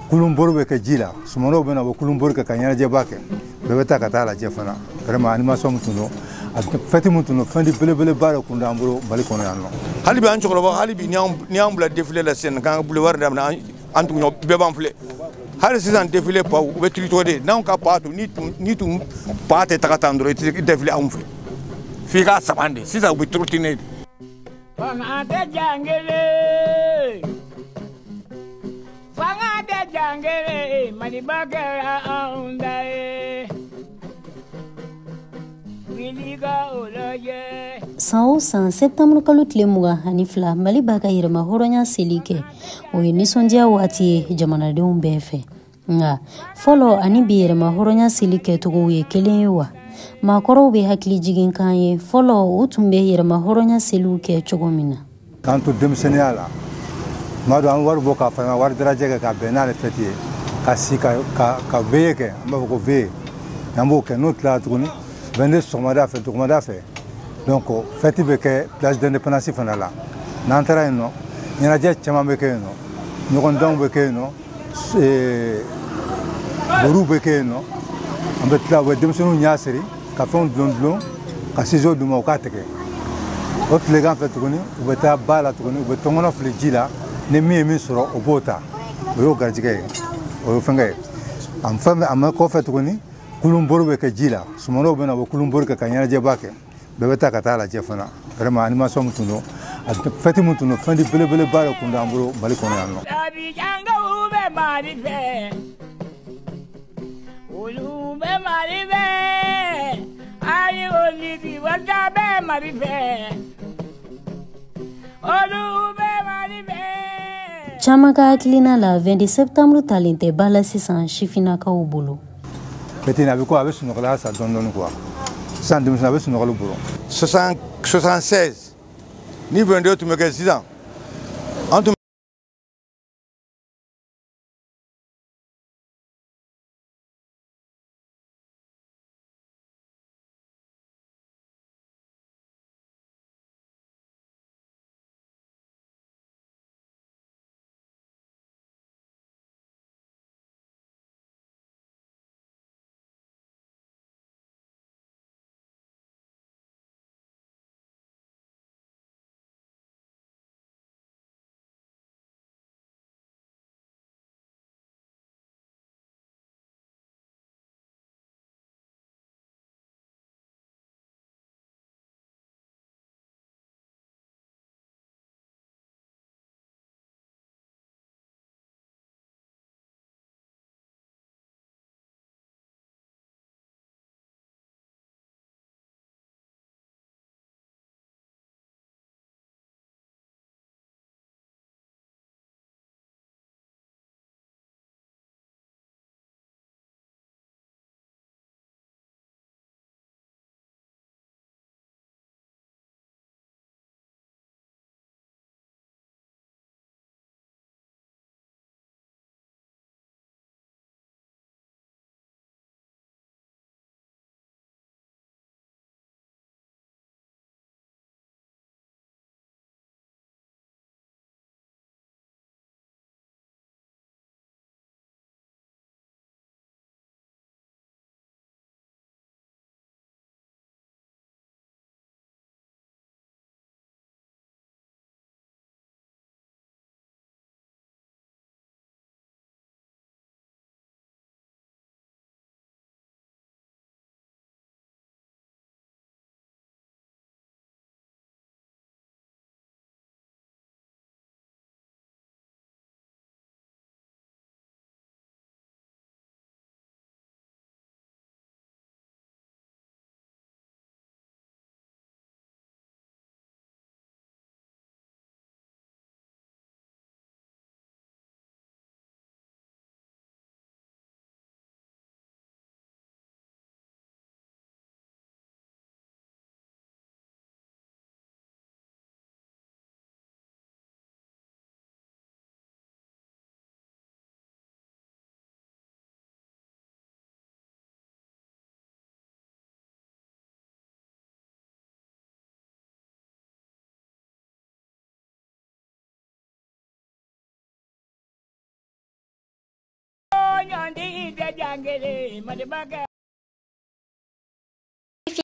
Kulumboru be ke jila sumano be na kulumboru ke kanyana je bake be beta ka tala je fana vraiment animation mutuno a feti mutuno fendi bele bare kunda amburo bali kono yanno hali be an chokolo hali bi ni am bla défilé la scène kan boulevard dam na antu ñop be banflé hali sisan défilé pa be trito de nan ka patu ni tu pate takatandro défilé am fe fi ka sabande sisan be trotine fanga de jangele San o san septembre kalo tile mugan ani fila Mali b'a ka yɛrɛma hɔrɔnya seli kɛ o ye nisɔndiya waati ye jamanadenw bɛɛ fɛ nka fɔlɔ ani bi yɛrɛma hɔrɔnya seli kɛcogow ye kelen ye wa maakɔrɔw bɛ hakili jigin kan ye fɔlɔ o tun bɛ yɛrɛma hɔrɔnya seliw kɛ cogo min na k'an to denmisɛnniya la tuma dɔ an wari bɔ ka fara wari darajɛ kɛ ka bɛn n'ale fɛti ye ka si ka veille kɛ an b'a fɔ ko veille an b'o kɛ n'o tilala tuguni 22 sɔgɔmada fɛ donc fɛti bɛ kɛ place d'indépendance fana la n'an taara yen nɔ ɲɛnajɛ caman bɛ kɛ yen nɔ ɲɔgɔndanw bɛ kɛ yen nɔ boriw bɛ kɛ yen nɔ an bɛ tila u bɛ denmisɛnninw ɲɛ siri ka fɛnw dulon ka ciseaux d'u ma u k'a tigɛ o tilegan fɛ tuguni u bɛ taa ba la tuguni u bɛ tɔnkɔnɔ fili ji la ni min ye min sɔrɔ o b'o ta o y'o garijɛgɛ ye o ye fɛnkɛ ye a ma kɔfɛ tuguni kulumboru bɛ kɛ ji la sumanow bɛ na u bɛ kulumboru kɛ ka ɲɛnajɛba kɛ bɛɛ bɛ taa ka taa lajɛ fana vraiment animation min tun don a fɛti min tun don fɛn di belebeleba de kun d'an bolo Mali kɔnɔ yan nɔ. Caman ka hakilina la 20 septembre talen tɛ ba la sisan sifinnakaw bolo. Fɛti in a bɛ ko a bɛ sunɔgɔla sa dɔɔni quoi sisan denmisɛnnin a bɛ sunɔgɔli bolo. 76 ni 22 tun bɛ kɛ sisan an tun ɲɔndi tɛ jangele maliba kɛ